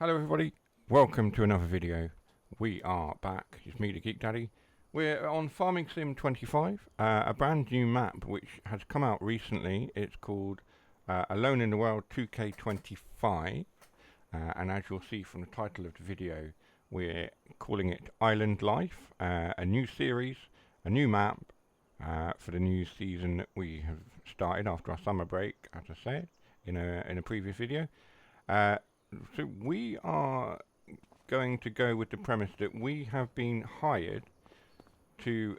Hello everybody, welcome to another video. We are back, it's me TheGeekDaddy. We're on Farming Sim 25, a brand new map which has come out recently. It's called Alone in the World 2K25, and as you'll see from the title of the video, we're calling it Island Life, a new series, a new map for the new season that we have started after our summer break, as I said in a previous video. So we are going to go with the premise that we have been hired to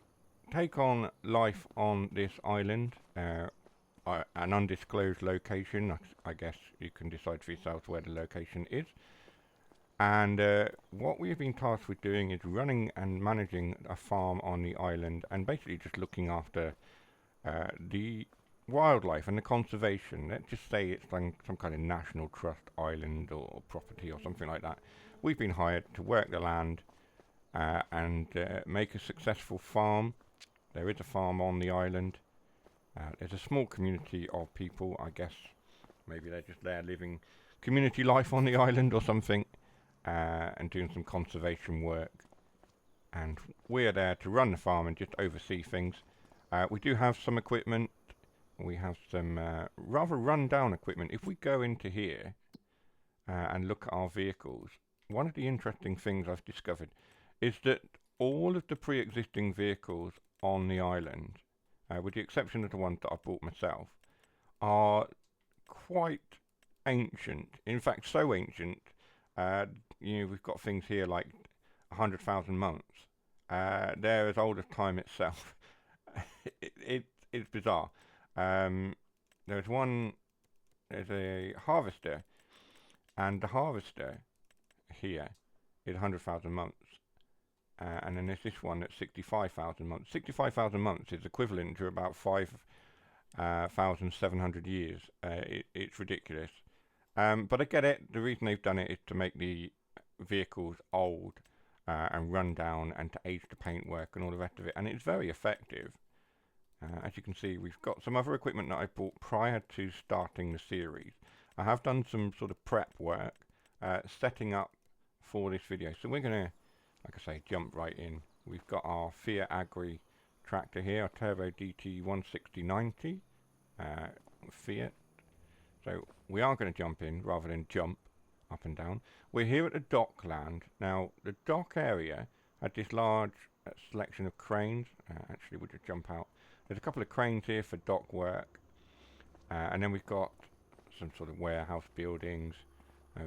take on life on this island, an undisclosed location. I guess you can decide for yourselves where the location is. And what we have been tasked with doing is running and managing a farm on the island and basically just looking after the wildlife and the conservation. Let's just say it's like some kind of national trust island or property or something like that. We've been hired to work the land and make a successful farm. There is a farm on the island. There's a small community of people, I guess maybe they're just there living community life on the island or something, and doing some conservation work, and we're there to run the farm and just oversee things. We do have some equipment. We have some rather run-down equipment. If we go into here and look at our vehicles, one of the interesting things I've discovered is that all of the pre-existing vehicles on the island, with the exception of the ones that I bought myself, are quite ancient. In fact, so ancient, we've got things here like 100,000 months. They're as old as time itself. It's bizarre. There's a harvester, and the harvester here is 100,000 months, and then there's this one that's 65,000 months. 65,000 months is equivalent to about 5,700 years. It's ridiculous, but I get it. The reason they've done it is to make the vehicles old and run down, and to age the paintwork and all the rest of it, and it's very effective. As you can see, we've got some other equipment that I bought prior to starting the series. I have done some sort of prep work, setting up for this video. So we're going to, like I say, jump right in. We've got our Fiat Agri tractor here, our Turbo DT 16090 Fiat. So we are going to jump in rather than jump up and down. We're here at the dock land. Now, the dock area had this large selection of cranes. Actually, we'll just jump out. There's a couple of cranes here for dock work, and then we've got some sort of warehouse buildings,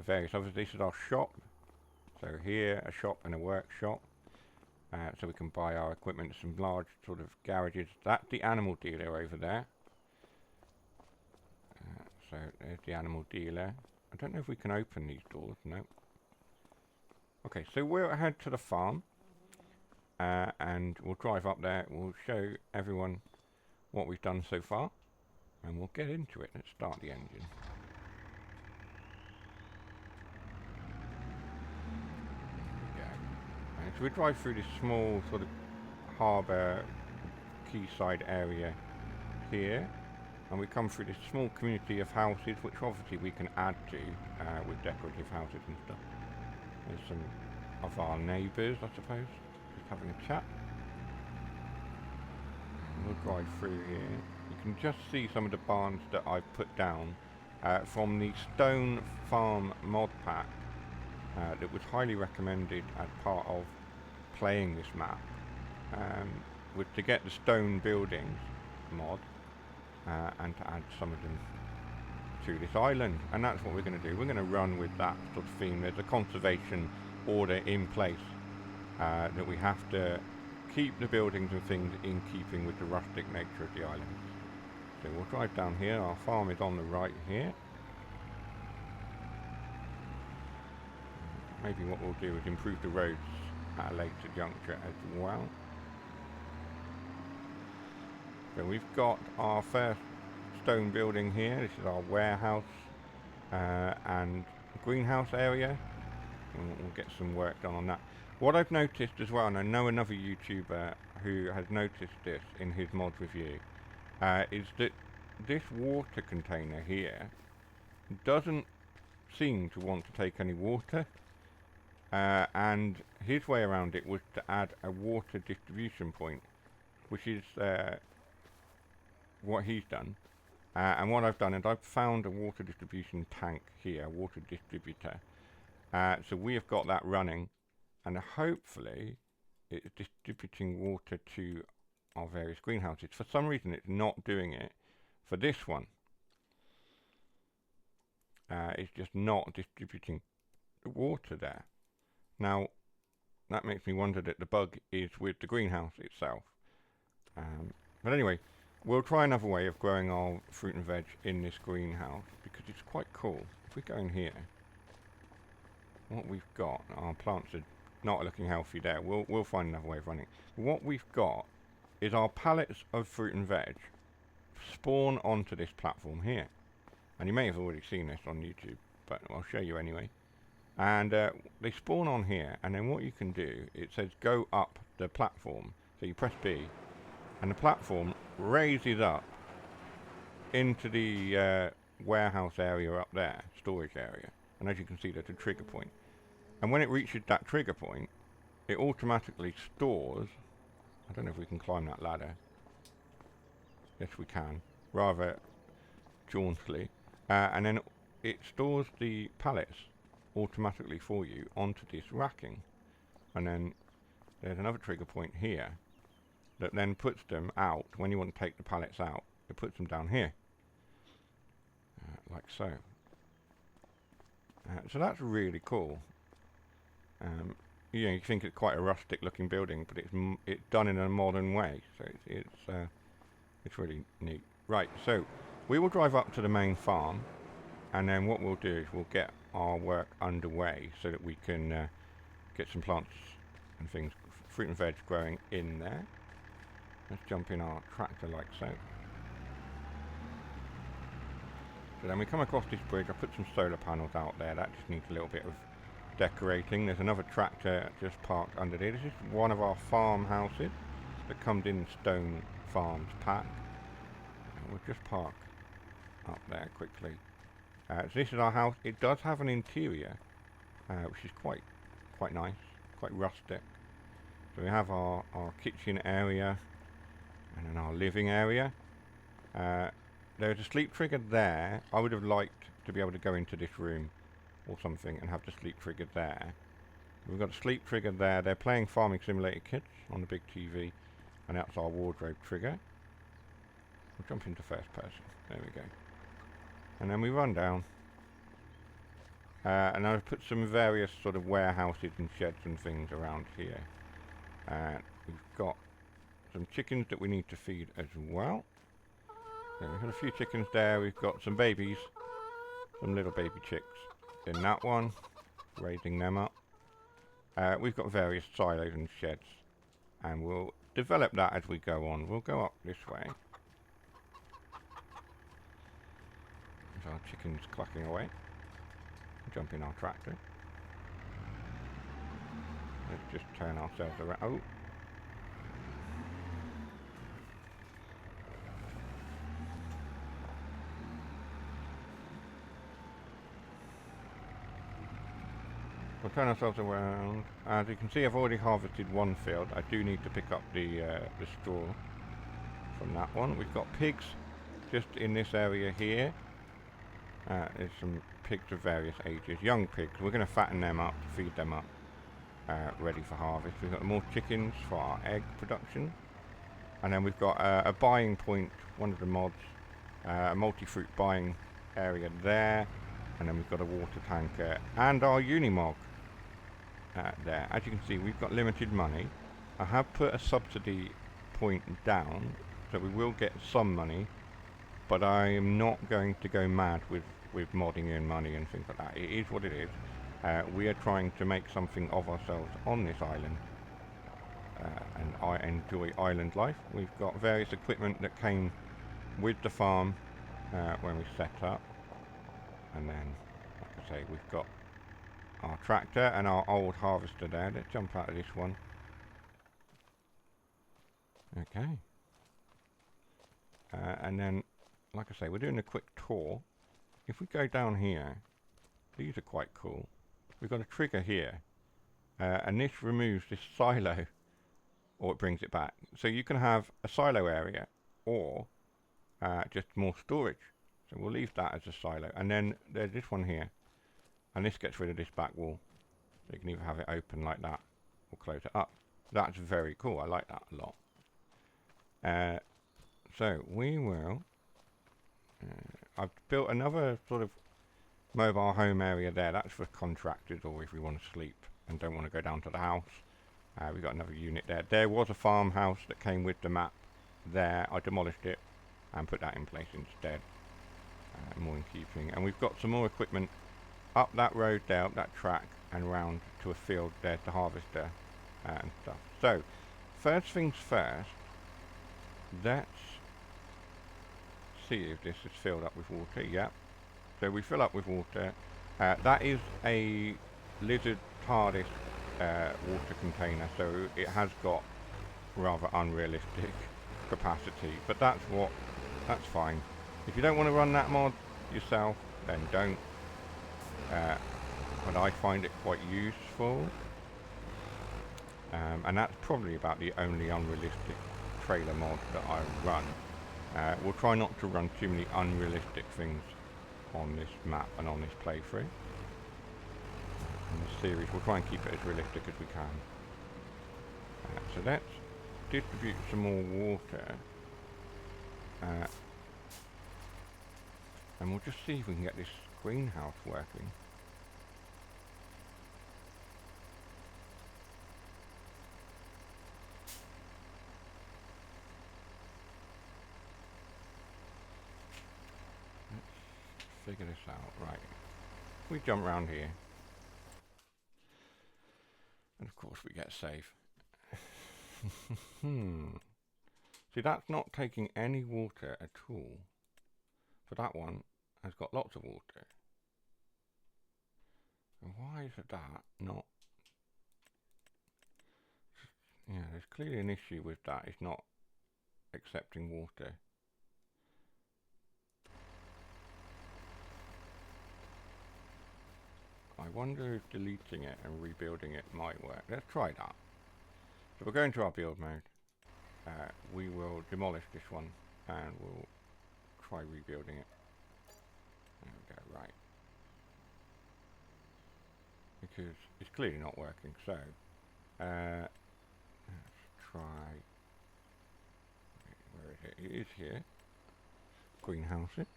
various others. This is our shop. So here, a shop and a workshop, so we can buy our equipment. Some large sort of garages. That's the animal dealer over there. So there's the animal dealer. I don't know if we can open these doors. No. Okay, so we'll head to the farm, and we'll drive up there. We'll show everyone what we've done so far, and we'll get into it. Let's start the engine. And so we drive through this small sort of harbour quayside area here, and we come through this small community of houses, which obviously we can add to with decorative houses and stuff. There's some of our neighbours, I suppose, just having a chat. And we'll drive through here. You can just see some of the barns that I've put down from the Stone Farm mod pack that was highly recommended as part of playing this map, to get the stone buildings mod and to add some of them to this island. And that's what we're going to do. We're going to run with that sort of theme. There's a conservation order in place that we have to keep the buildings and things in keeping with the rustic nature of the island. So we'll drive down here. Our farm is on the right here. Maybe what we'll do is improve the roads at a later juncture as well. So we've got our first stone building here. This is our warehouse and greenhouse area. And we'll get some work done on that. What I've noticed as well, and I know another YouTuber who has noticed this in his mod review, is that this water container here doesn't seem to want to take any water. And his way around it was to add a water distribution point, which is what he's done. And what I've done is I've found a water distribution tank here, a water distributor. So we have got that running, and hopefully it's distributing water to our various greenhouses. For some reason it's not doing it for this one. It's just not distributing the water there. Now, that makes me wonder that the bug is with the greenhouse itself. But anyway, we'll try another way of growing our fruit and veg in this greenhouse, because it's quite cool. If we go in here, what we've got, our plants are not looking healthy there. We'll find another way of running. What we've got is our pallets of fruit and veg spawn onto this platform here. And you may have already seen this on YouTube, but I'll show you anyway. And they spawn on here, and then what you can do, it says go up the platform. So you press B, and the platform raises up into the warehouse area up there, storage area. And as you can see, there's a trigger point. And when it reaches that trigger point, it automatically stores. I don't know if we can climb that ladder. Yes, we can, rather jauntily. And then it stores the pallets automatically for you onto this racking. And then there's another trigger point here that then puts them out. When you want to take the pallets out, it puts them down here. Like so. So that's really cool. You know, you think it's quite a rustic looking building, but it's done in a modern way, so it's really neat. Right, so we will drive up to the main farm, and then what we'll do is we'll get our work underway so that we can get some plants and things, fruit and veg growing in there. Let's jump in our tractor like so. So then we come across this bridge. I put some solar panels out there. That just needs a little bit of decorating. There's another tractor just parked under there. This is one of our farmhouses that comes in Stone Farms pack. We'll just park up there quickly. So this is our house. It does have an interior, which is quite nice, quite rustic. So we have our kitchen area and then our living area. There's a sleep trigger there. I would have liked to be able to go into this room or something and have the sleep trigger there. We've got a sleep trigger there. They're playing Farming Simulator Kids on the big TV, and that's our wardrobe trigger. We'll jump into first person. There we go. And then we run down. And I've put some various sort of warehouses and sheds and things around here. We've got some chickens that we need to feed as well. So we've got a few chickens there. We've got some babies, some little baby chicks in that one, raising them up. We've got various silos and sheds, and we'll develop that as we go on. We'll go up this way. There's our chickens clucking away. Jump in our tractor. Let's just turn ourselves around. Oh! We'll turn ourselves around. As you can see, I've already harvested one field. I do need to pick up the straw from that one. We've got pigs just in this area here. There's some pigs of various ages, young pigs. We're going to fatten them up, feed them up, ready for harvest. We've got more chickens for our egg production. And then we've got a buying point, one of the mods, a multi-fruit buying area there. And then we've got a water tanker and our Unimog there. As you can see, we've got limited money. I have put a subsidy point down, so we will get some money, but I am not going to go mad with modding in money and things like that. It is what it is. We are trying to make something of ourselves on this island, and I enjoy island life. We've got various equipment that came with the farm when we set up, and then, like I say, we've got our tractor and our old harvester there. Let's jump out of this one. Okay. And then, like I say, we're doing a quick tour. If we go down here, These are quite cool. We've got a trigger here, and this removes this silo, or it brings it back. So you can have a silo area, or just more storage. So we'll leave that as a silo. And then there's this one here, and this gets rid of this back wall. So you can either have it open like that, or close it up. That's very cool. I like that a lot. So we will... I've built another sort of mobile home area there. That's for contractors, or if we want to sleep and don't want to go down to the house. We've got another unit there. There was a farmhouse that came with the map there. I demolished it and put that in place instead. More in keeping. And we've got some more equipment up that road there, up that track, and round to a field there to harvester and stuff. So, first things first, let's see if this is filled up with water. Yep. So we fill up with water. That is a lizard TARDIS water container, so it has got rather unrealistic capacity, but that's fine. If you don't want to run that mod yourself, then don't. But I find it quite useful, and that's probably about the only unrealistic trailer mod that I run. We'll try not to run too many unrealistic things on this map and on this playthrough. In this series, we'll try and keep it as realistic as we can. So let's distribute some more water. And we'll just see if we can get this greenhouse working. Let's figure this out. Right. We jump around here. And of course we get safe. See, that's not taking any water at all. But that one has got lots of water. And why is that not... Yeah, there's clearly an issue with that. It's not accepting water. I wonder if deleting it and rebuilding it might work. Let's try that. So we'll go into our build mode. We will demolish this one and we'll try rebuilding it. There we go, right. Because it's clearly not working, so let's try... Where is it? It is here. Greenhouse it.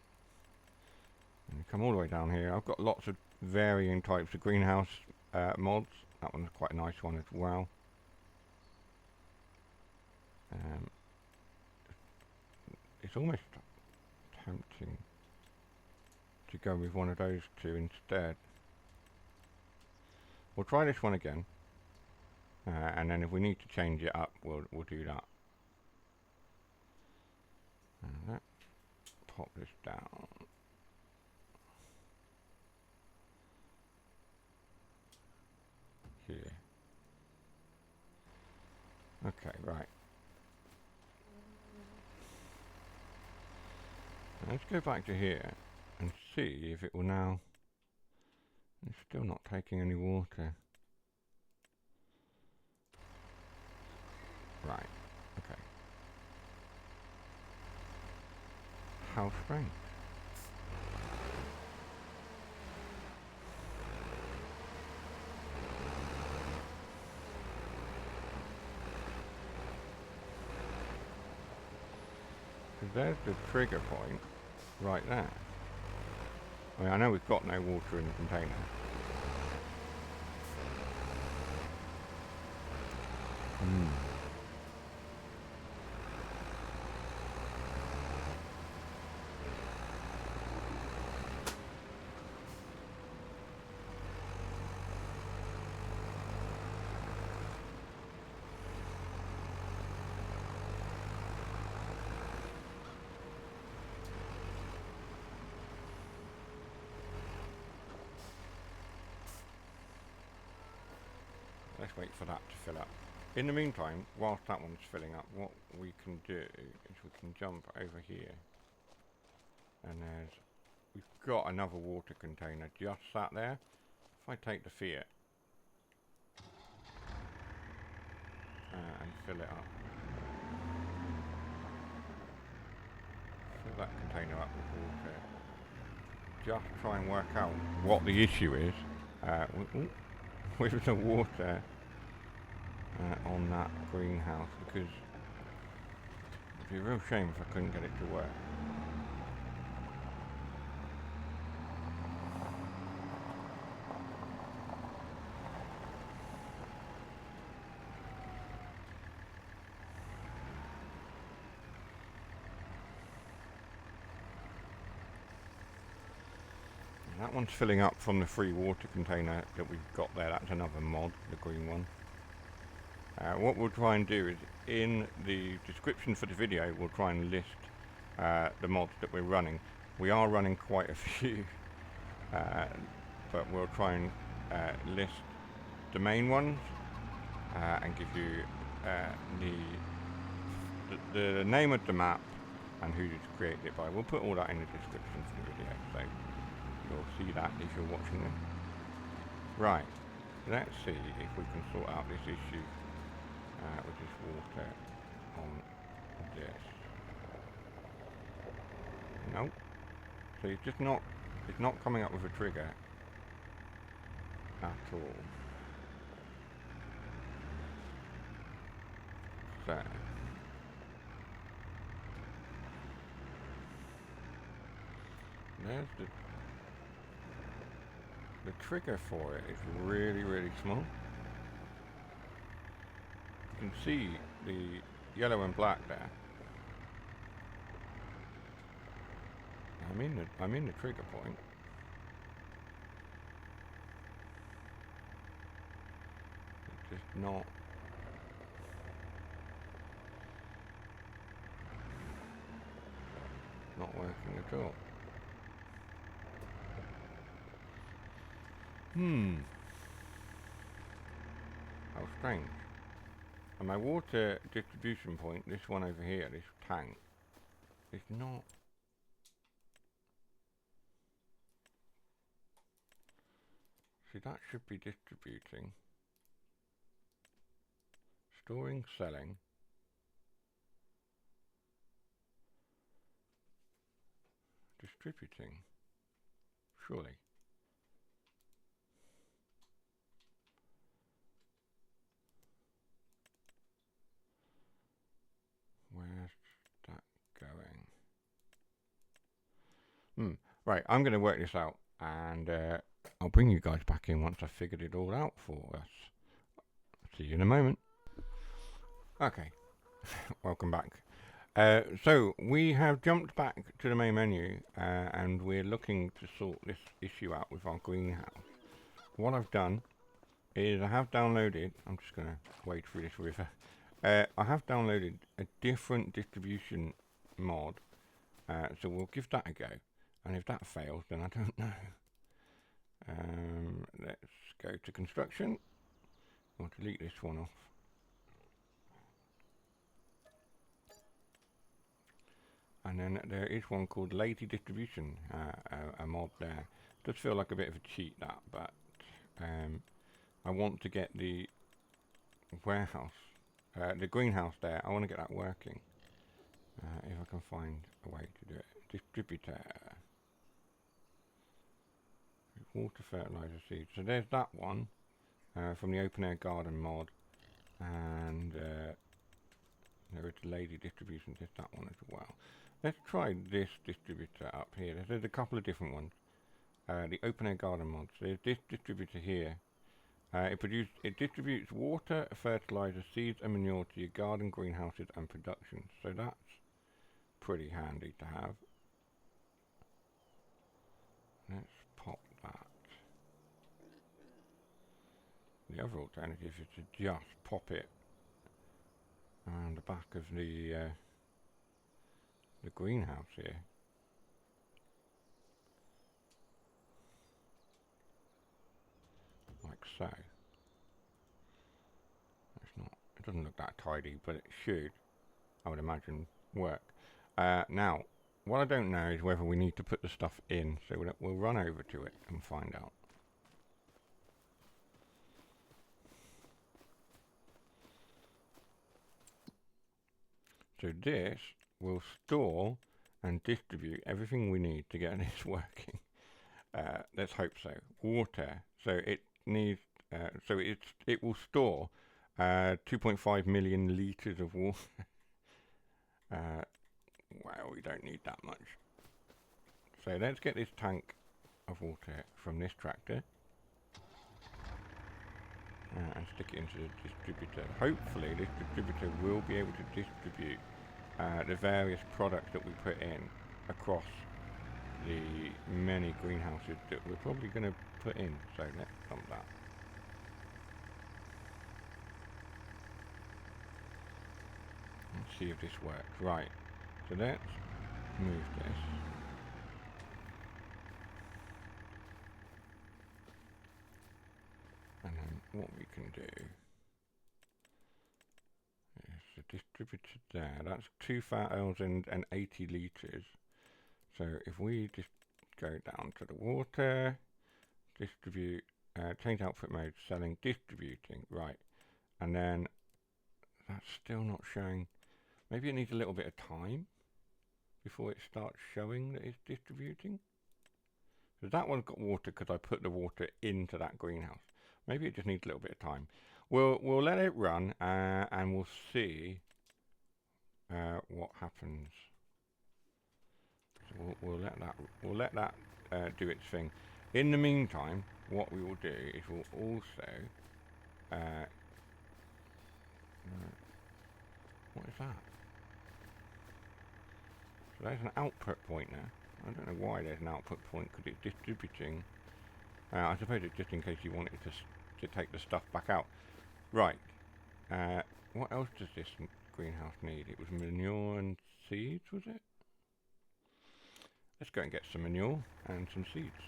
And you come all the way down here. I've got lots of varying types of greenhouse mods. That one's quite a nice one as well. It's almost tempting to go with one of those two instead. We'll try this one again, and then if we need to change it up, we'll do that. And let's pop this down. Here. Okay, right. Let's go back to here and see if it will now... It's still not taking any water. Right, okay. How strange. Because there's the trigger point right there. I mean, I know we've got no water in the container. Let's wait for that to fill up. In the meantime, whilst that one's filling up, what we can do is we can jump over here. And there's we've got another water container just sat there. If I take the Fiat and fill it up, fill that container up with water, just try and work out what the issue is with the water on that greenhouse, because it'd be a real shame if I couldn't get it to work. That one's filling up from the free water container that we've got there. That's another mod, the green one. What we'll try and do is, in the description for the video, we'll try and list the mods that we're running. We are running quite a few, but we'll try and list the main ones and give you the name of the map and who it's created it by. We'll put all that in the description for the video, so you'll see that if you're watching it. Right, let's see if we can sort out this issue with this water on this. Nope. So it's not coming up with a trigger at all. So there's the trigger for it is really, really small. You can see the yellow and black there. I'm in the trigger point. It's just not working at all. How strange. And my water distribution point, this one over here, this tank, is not. See, that should be distributing. Storing, selling. Distributing. Surely. Where's that going? Right, I'm going to work this out, and I'll bring you guys back in once I've figured it all out for us. See you in a moment. Okay, welcome back. So we have jumped back to the main menu, and we're looking to sort this issue out with our greenhouse. What I've done is I have downloaded, I'm just going to wade through this river. I have downloaded a different distribution mod, so we'll give that a go. And if that fails, then I don't know. Let's go to construction. I'll delete this one off. And then there is one called Lady Distribution, a mod there. Does feel like a bit of a cheat, that, but I want to get the warehouse, the greenhouse there. I want to get that working. If I can find a way to do it. Distributor. Water fertilizer seeds. So there's that one from the open air garden mod, and there is the Lady Distribution. There's that one as well. Let's try this distributor up here. There's a couple of different ones. The open air garden mod. So there's this distributor here. It distributes water, fertilizer, seeds, and manure to your garden, greenhouses, and production. So that's pretty handy to have. Let's pop that. The other alternative is to just pop it around the back of the greenhouse here. Like so. It doesn't look that tidy, but it should, I would imagine, work. Now, what I don't know is whether we need to put the stuff in, so we'll run over to it and find out. So this will store and distribute everything we need to get this working. Let's hope so. Water. So it needs. It will store 2.5 million liters of water. Wow, we don't need that much. So let's get this tank of water from this tractor and stick it into the distributor. Hopefully this distributor will be able to distribute the various products that we put in across the many greenhouses that we're probably going to put in. So let's dump that. Let's see if this works. Right, so let's move this. And then what we can do is the distributor there, that's 2,080 litres. So if we just go down to the water, distribute, change output mode, selling, distributing, right. And then that's still not showing. Maybe it needs a little bit of time before it starts showing that it's distributing. So that one's got water because I put the water into that greenhouse. Maybe it just needs a little bit of time. We'll let it run and we'll see what happens. So we'll let that do its thing. In the meantime, what we will do is we'll also what is that? So there's an output point there. I don't know why there's an output point because it's distributing. I suppose it's just in case you wanted to take the stuff back out. Right. What else does this greenhouse need? It was manure and seeds, was it? Let's go and get some manure and some seeds.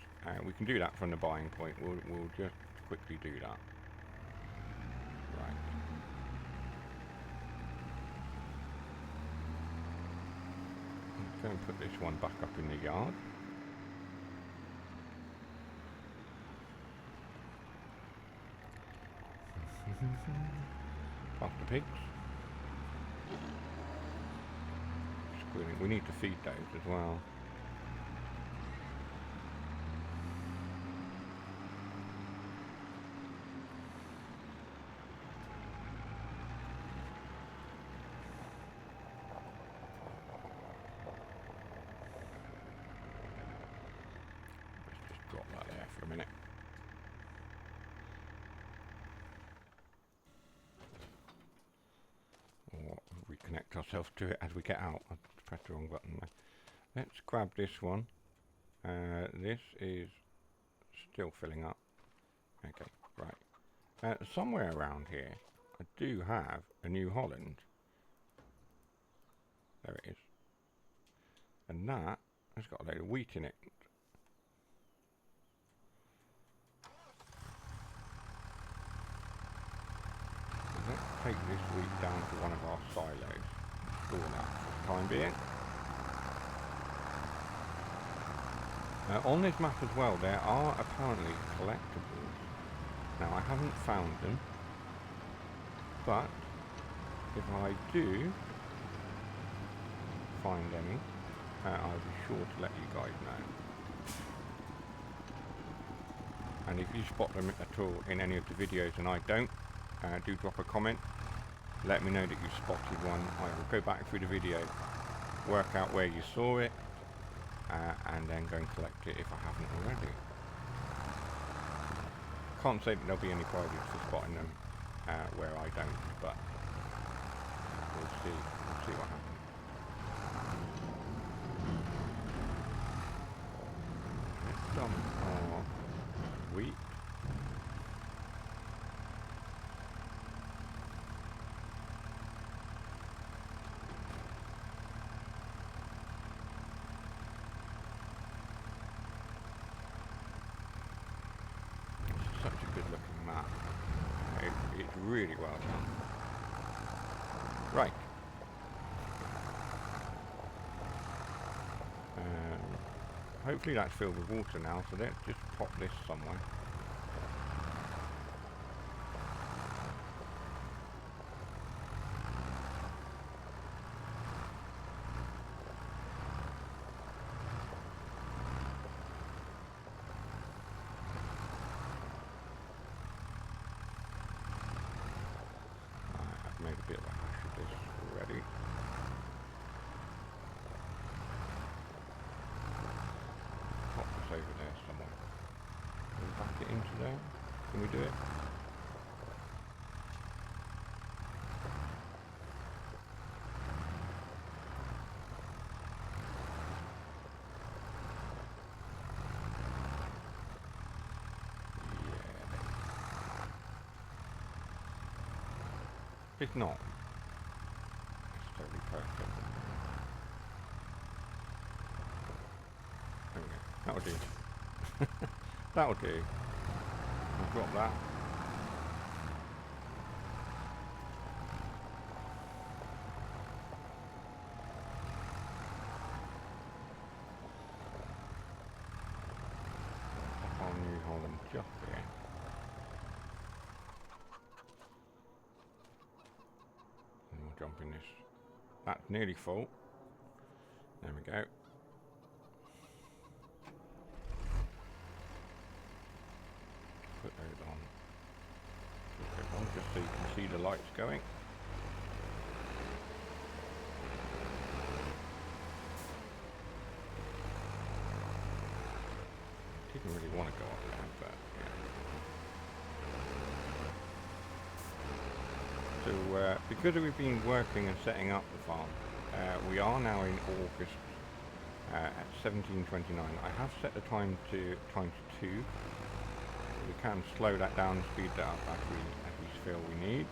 We can do that from the buying point. We'll just quickly do that. Right. Let's go and put this one back up in the yard. Past the pigs. Squealing. We need to feed those as well. Let's just drop that there for a minute. Reconnect ourselves to it as we get out. I pressed the wrong button there. Let's grab this one. This is still filling up. Okay, right. Somewhere around here, I do have a New Holland. There it is. And that has got a load of wheat in it. Let's take this wheat down to one of our silos. Store that for the time being. On this map as well, there are apparently collectibles. Now, I haven't found them, but if I do find any, I'll be sure to let you guys know. And if you spot them at all in any of the videos and I don't, do drop a comment. Let me know that you spotted one. I will go back through the video, work out where you saw it, and then go and collect it if I haven't already. Can't say that there'll be any prizes for spotting them where I don't, but we'll see. We'll see what happens. Let's dump our wheat. Such a good looking map. It's really well done. Right. hopefully that's filled with water now, so let's just pop this somewhere. I've made a bit of a hash of this already. Pop this over there somewhere. Can we back it into there? Can we do it? It's not necessarily perfect. There we go. That'll do. That'll do. We'll drop that. Pop our New Holland just here. And we'll jump in this. That's nearly full. There we go. Put those on. Just so you can see the lights going. Didn't really want to go up there, but yeah. So because we've been working and setting up the farm, we are now in August at 17:29. I have set the time to 2. We can slow that down and speed that up as we feel we need.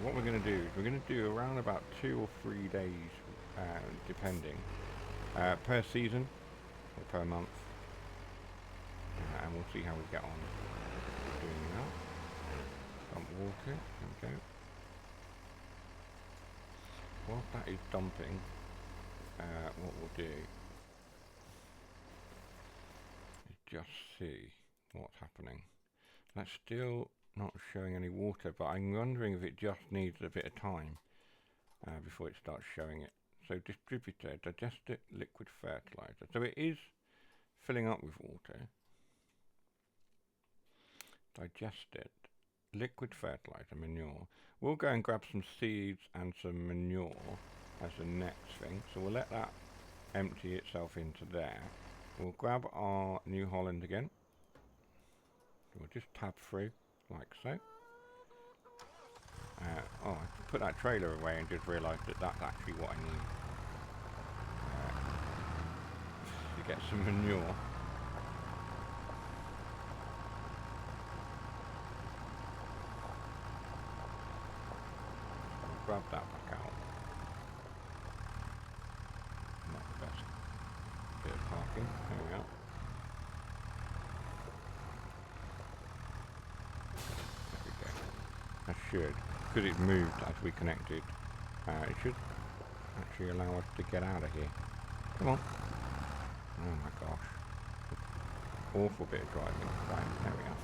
What we're going to do is we're going to do around about 2 or 3 days, depending, per season or per month, and we'll see how we get on doing that. Dump water, there we go. Whilst that is dumping, what we'll do is just see what's happening. That's still not showing any water, but I'm wondering if it just needs a bit of time before it starts showing it. So distributor, digested liquid fertilizer. So it is filling up with water. Digested liquid fertilizer, manure. We'll go and grab some seeds and some manure as the next thing. So we'll let that empty itself into there. We'll grab our New Holland again. We'll just tab through like so. Oh, I put that trailer away and just realised that that's actually what I need to get some manure. I'll grab that back out. Not the best bit of parking. There we are. There we go. That should, because it's moved as we connected, it should actually allow us to get out of here. Come on. Oh my gosh. Awful bit of driving. Right, there we are.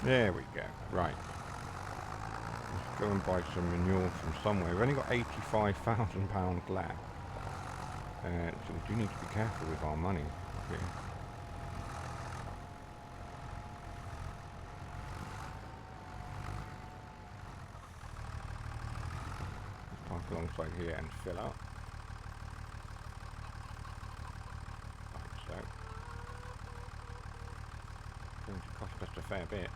There we go. Right. Let's go and buy some manure from somewhere. We've only got £85,000 left. So we do need to be careful with our money here. Let's park alongside here and fill up. Like so. It's going to cost us a fair bit.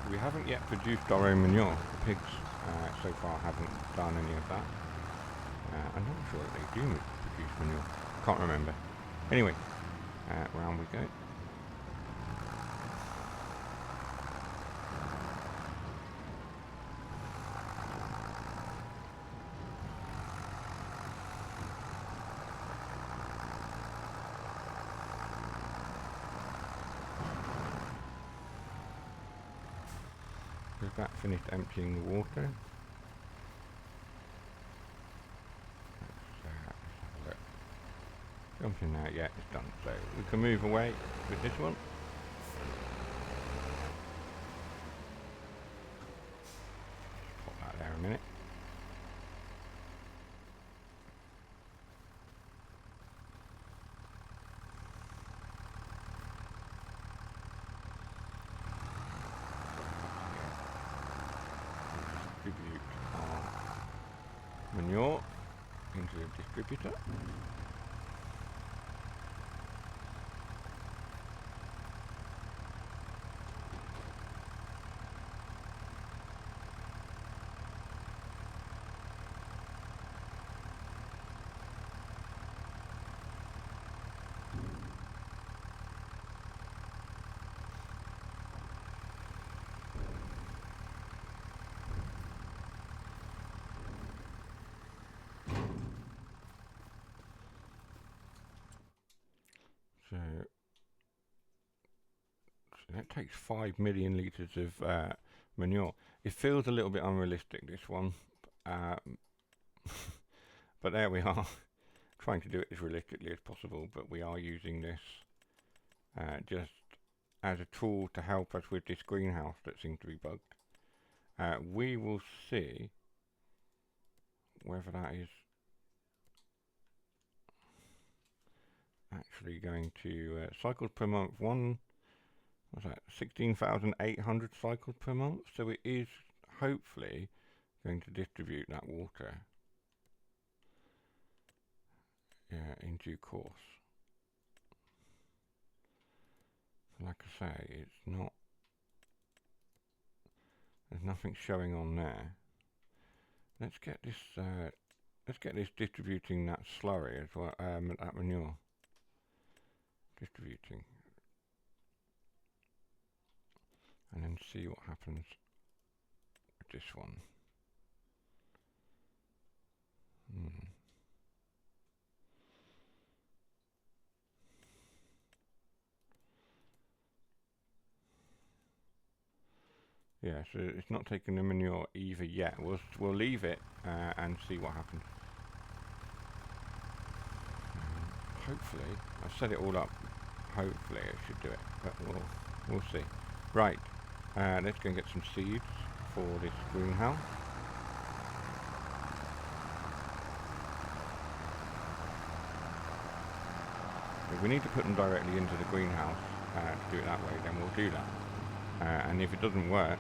We haven't yet produced our own manure. The pigs so far haven't done any of that. I'm not sure that they do produce manure. Can't remember. Anyway, round we go. Is that finished emptying the water? Let's have a look. Jump in there, yeah, it's done. So we can move away with this one. Pop that there a minute. Distribute our manure into the distributor. So that takes 5 million litres of manure. It feels a little bit unrealistic, this one. But there we are. Trying to do it as realistically as possible, but we are using this just as a tool to help us with this greenhouse that seems to be bugged. We will see whether that is actually going to cycles per month. What's that? 16,800 cycles per month. So it is hopefully going to distribute that water in due course. Like I say, it's not. There's nothing showing on there. Let's get this. Let's get this distributing that slurry as well. That manure. Distributing. And then see what happens with this one. Yeah, so it's not taking the manure either yet. We'll leave it and see what happens. Hopefully, I've set it all up. Hopefully, it should do it, but we'll see. Right, let's go and get some seeds for this greenhouse. If we need to put them directly into the greenhouse to do it that way, then we'll do that. And if it doesn't work,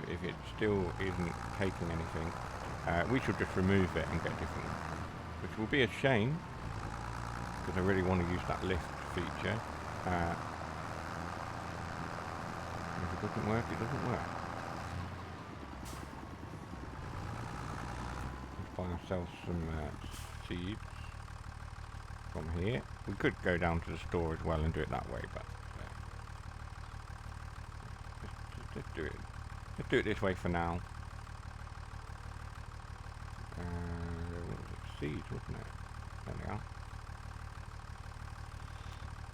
if it still isn't taking anything, we should just remove it and get a different one. Which will be a shame, because I really want to use that lift feature. If it doesn't work, it doesn't work. Let's buy ourselves some seeds from here. We could go down to the store as well and do it that way, but let's do it. Let's do it this way for now. What was it? Seeds, wasn't it? There they are.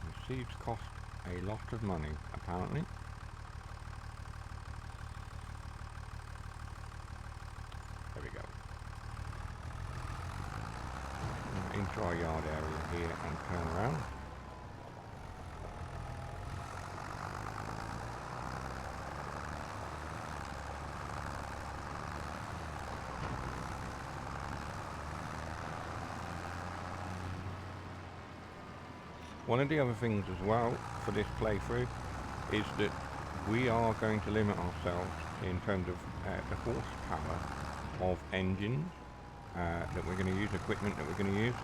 The seeds cost a lot of money, apparently. There we go. Into our yard area here and turn around. One of the other things as well for this playthrough is that we are going to limit ourselves in terms of the horsepower of engines that we're going to use, equipment that we're going to use.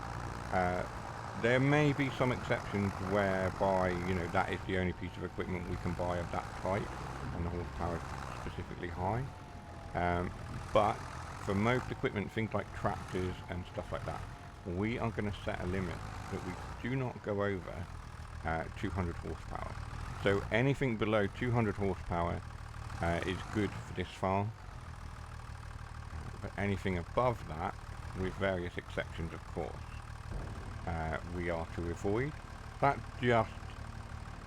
There may be some exceptions whereby, you know, that is the only piece of equipment we can buy of that type and the horsepower is specifically high. But for most equipment, things like tractors and stuff like that, we are going to set a limit that we do not go over 200 horsepower. So anything below 200 horsepower is good for this farm. But anything above that, with various exceptions of course, we are to avoid. That just,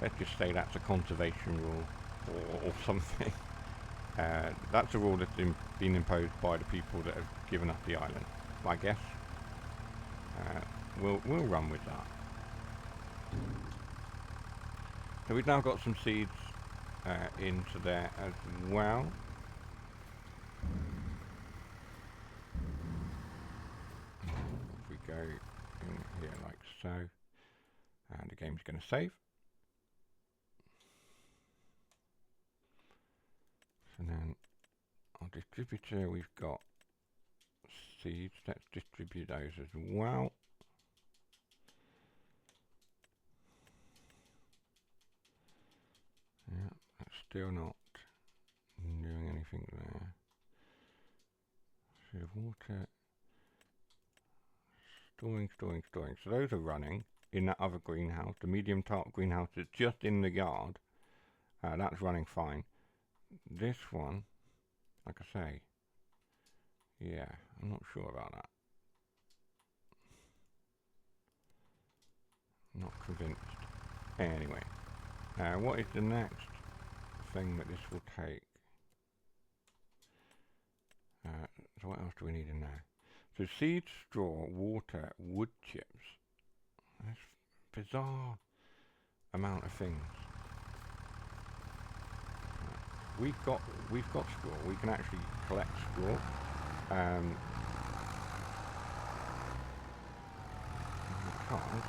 let's just say that's a conservation rule or something. That's a rule that's been imposed by the people that have given us the island. I guess we'll run with that. So we've now got some seeds into there as well. If we go in here like so, and the game's going to save. And then our distributor, we've got seeds. Let's distribute those as well. Yeah, that's still not doing anything there. Seed of water. Storing. So those are running in that other greenhouse. The medium tarp greenhouse is just in the yard. That's running fine. This one, like I say, yeah, I'm not sure about that. Not convinced. Anyway, what is the next thing that this will take? So what else do we need in there? So seeds, straw, water, wood chips. That's bizarre amount of things. We've got straw. We can actually collect straw. Because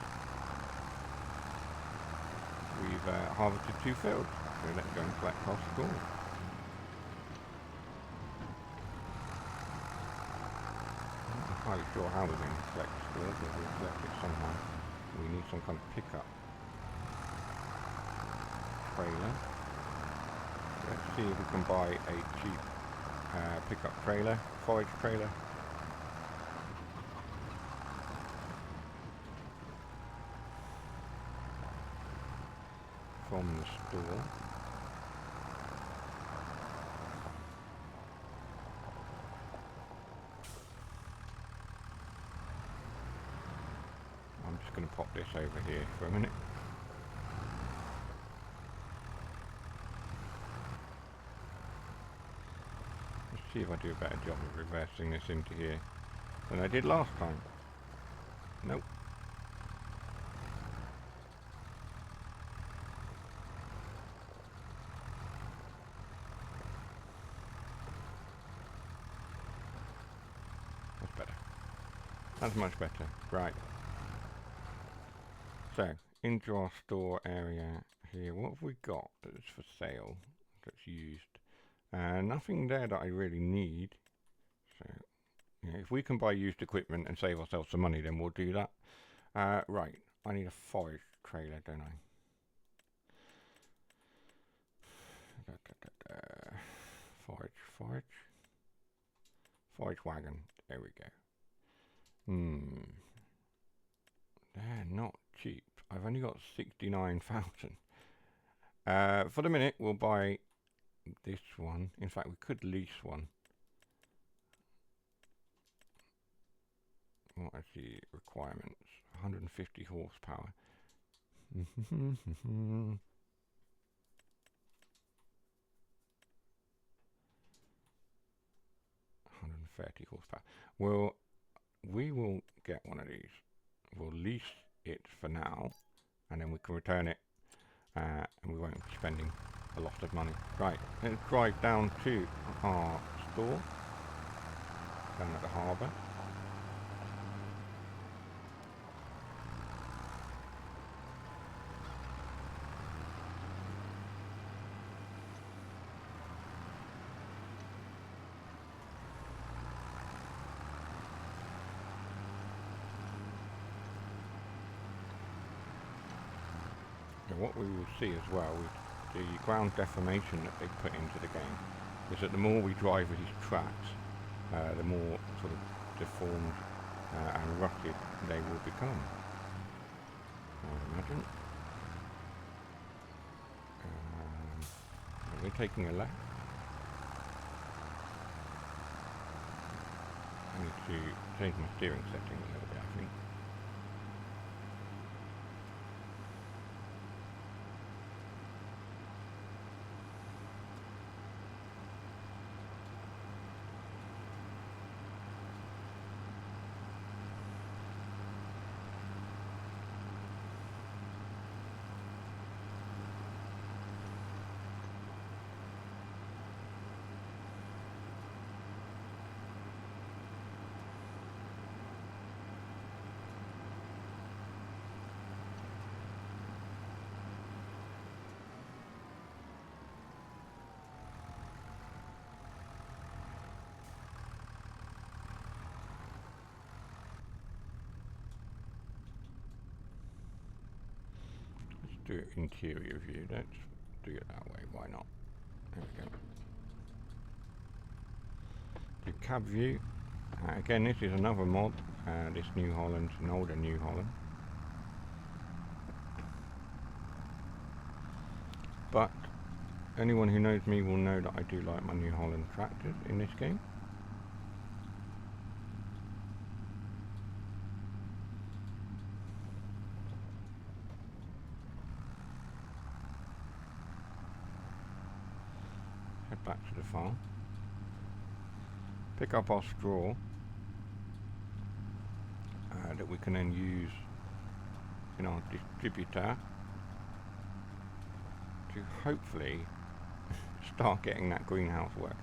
we've harvested 2 fields. So let's go and collect our straw. I'm not entirely sure how we're going to collect straw, but we'll collect it somehow. We need some kind of pickup trailer. Let's see if we can buy a cheap pickup trailer, forage trailer. From the store. I'm just going to pop this over here for a minute. Let's see if I do a better job of reversing this into here than I did last time. Nope. That's better. That's much better. Right. So, into our store area here, what have we got that's for sale, that's used? Nothing there that I really need. So, yeah, if we can buy used equipment and save ourselves some money, then we'll do that. Right, I need a forage trailer, don't I? Forage wagon. There we go. They're not cheap. I've only got 69,000. For the minute, we'll buy this one. In fact, we could lease one. What are the requirements? 150 horsepower. 130 horsepower. Well, we will get one of these. We'll lease it for now, and then we can return it, and we won't be spending a lot of money. Right, let's drive down to our store, down at the harbour. What we will see as well with the ground deformation that they put into the game is that the more we drive these tracks, the more sort of deformed and rugged they will become, I would imagine. We're taking a left. I need to change my steering setting a little bit, I think. do interior view. Let's do it that way. Why not? There we go. The cab view. Again, this is another mod. This New Holland's an older New Holland. But anyone who knows me will know that I do like my New Holland tractors in this game. Head back to the farm. Pick up our straw that we can then use in our distributor to hopefully start getting that greenhouse working.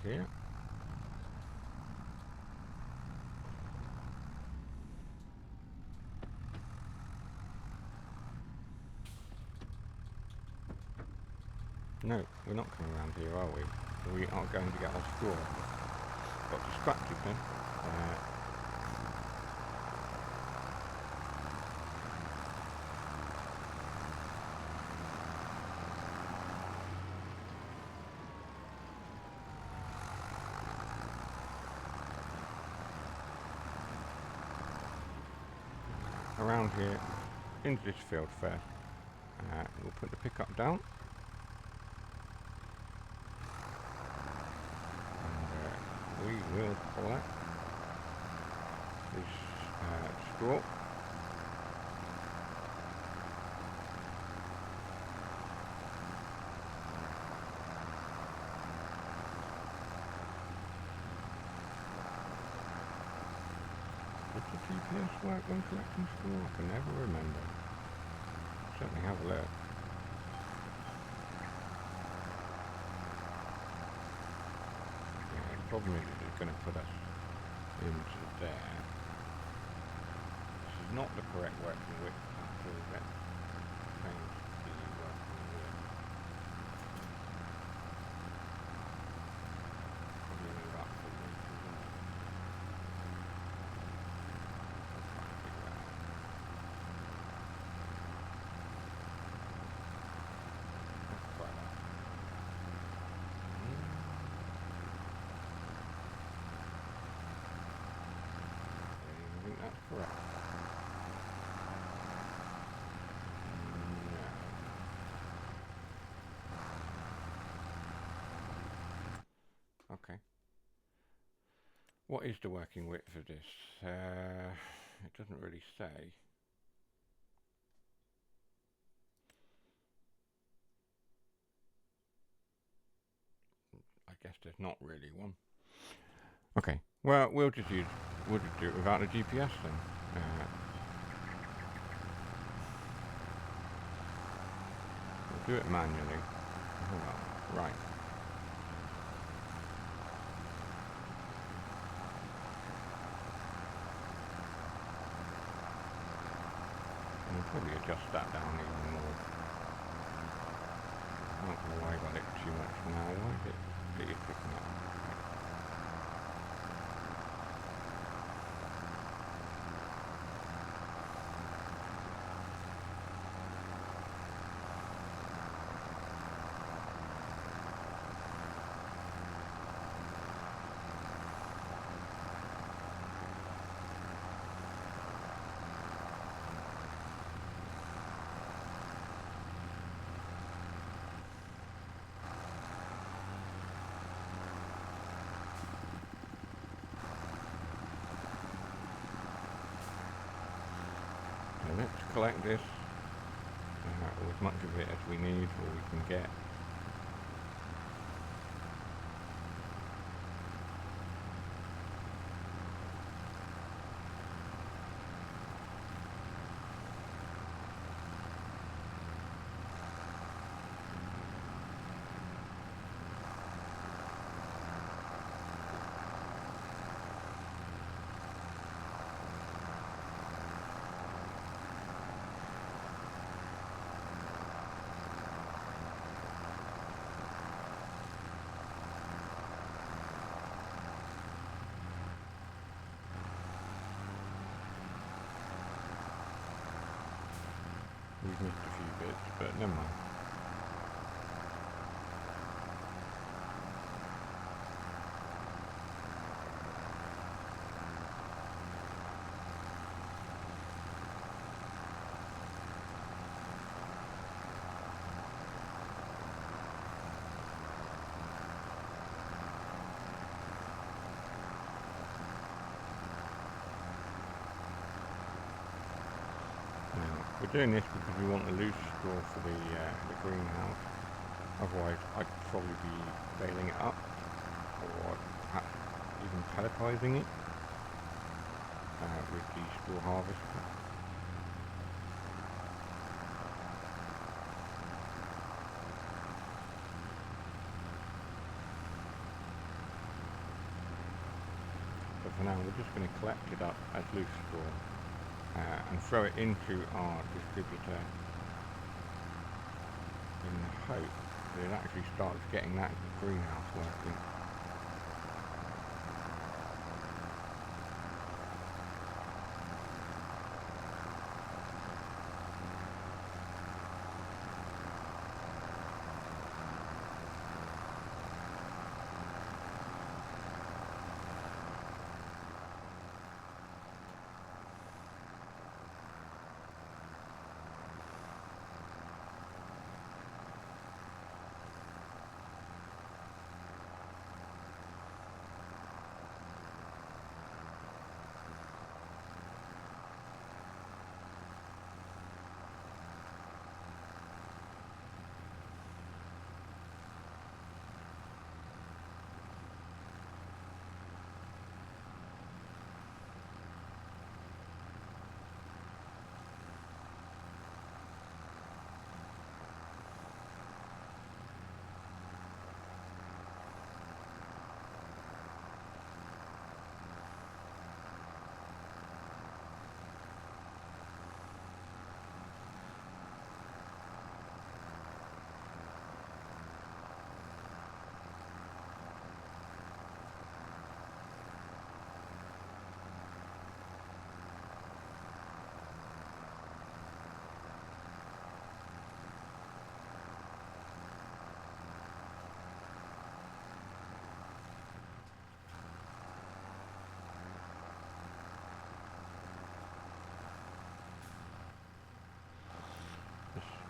Here. No, we're not coming around here, are we? We are going to get our straw. Got distracted then. Around here, into this field first. We'll put the pickup down. And we will collect this straw. Does the GPS work when collecting straw? I can never remember. Certainly have a look. Yeah, the problem is it's going to put us into there. This is not the correct working width at all. Let's change the working width. Probably only about 4 meters, isn't it? Correct. No. Okay. What is the working width of this? It doesn't really say. I guess there's not really one. Okay. Well, we'll just do it without a GPS then. We'll do it manually. Hold on. Right. And we'll probably adjust that down even more. I'm not going to worry about it too much now. Why is it picking up? Let's collect this, or as much of it as we need or we can get. we've missed a few bits, but never mind. We're doing this because we want the loose straw for the greenhouse. Otherwise, I could probably be baling it up, or perhaps even pelletizing it with the straw harvester. But for now, we're just going to collect it up as loose straw. And throw it into our distributor in the hope that it actually starts getting that greenhouse working.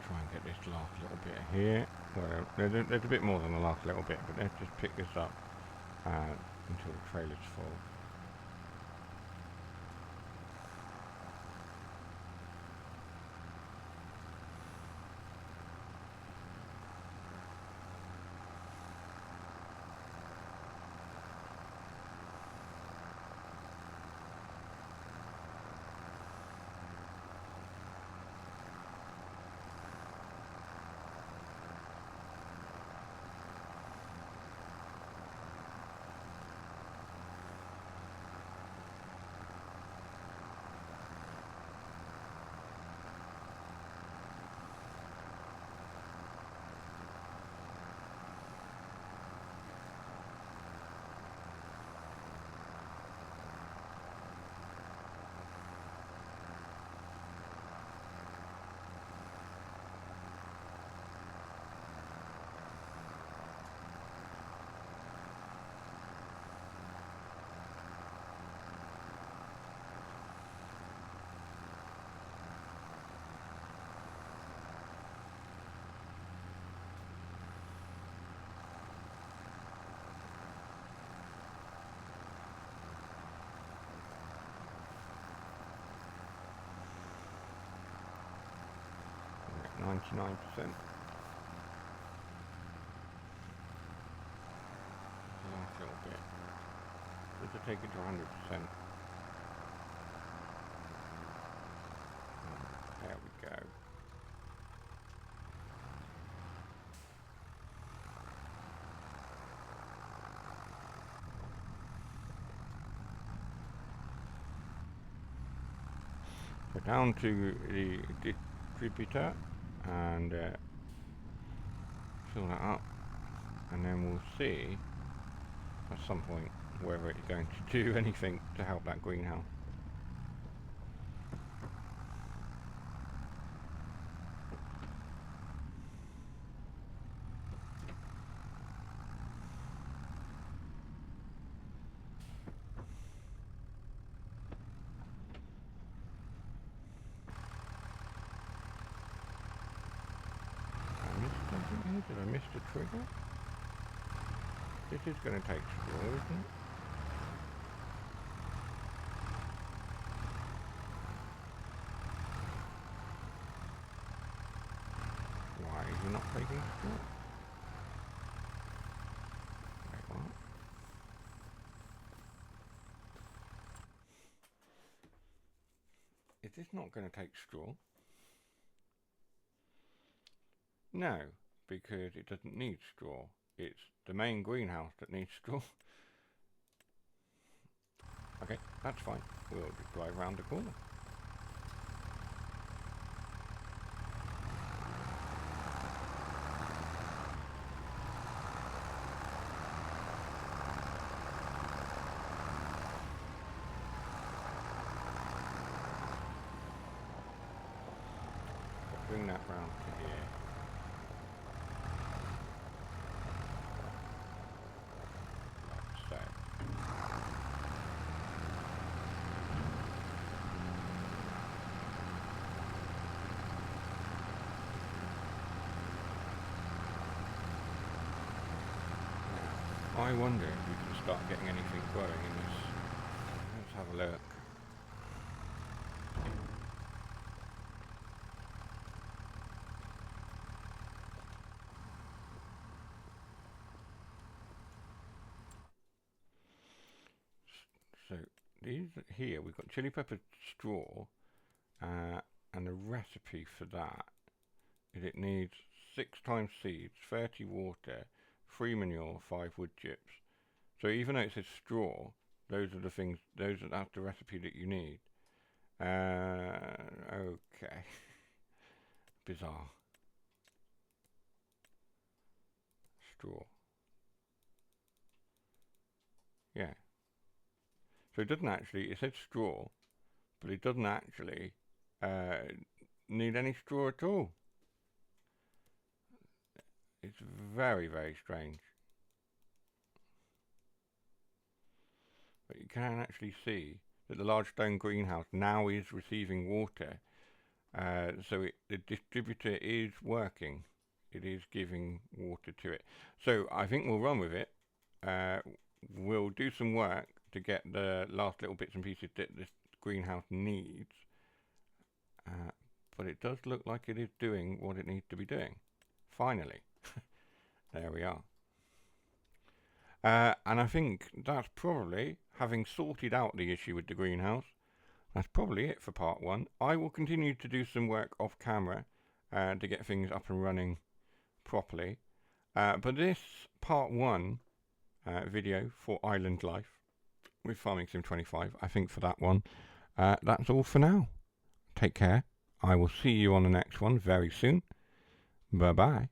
Try and get this last little bit here. Well, there's a bit more than the last little bit, but let's just pick this up until the trailer's full. We're at 99%. Last little bit. Just to take it to 100%. There we go. So down to the distributor and fill that up, and then we'll see at some point whether it's going to do anything to help that greenhouse. Did I miss the trigger? This is going to take straw, isn't it? Why is he not taking straw? Wait, what? Is this not going to take straw? No, because it doesn't need straw. It's the main greenhouse that needs straw. Okay, that's fine. We'll just drive round the corner. Bring that round to here. Like so. I wonder if we can start getting anything growing in this. Let's have a look. So these here, we've got chili pepper straw, and the recipe for that is it needs 6 times seeds, 30 water, 3 manure, 5 wood chips. So even though it says straw, those are the things. That's the recipe that you need. Okay. Bizarre. Straw. Yeah. So it doesn't actually. It says straw, but it doesn't actually need any straw at all. It's very, very strange. But you can actually see that the large stone greenhouse now is receiving water. So the distributor is working. It is giving water to it. So I think we'll run with it. We'll do some work to get the last little bits and pieces that this greenhouse needs. But it does look like it is doing what it needs to be doing. Finally. There we are. And I think that's probably, having sorted out the issue with the greenhouse, that's probably it for part 1. I will continue to do some work off camera to get things up and running properly. But this part 1 video for Island Life with Farming Sim 25, I think for that one, that's all for now. Take care. I will see you on the next one very soon. Bye bye.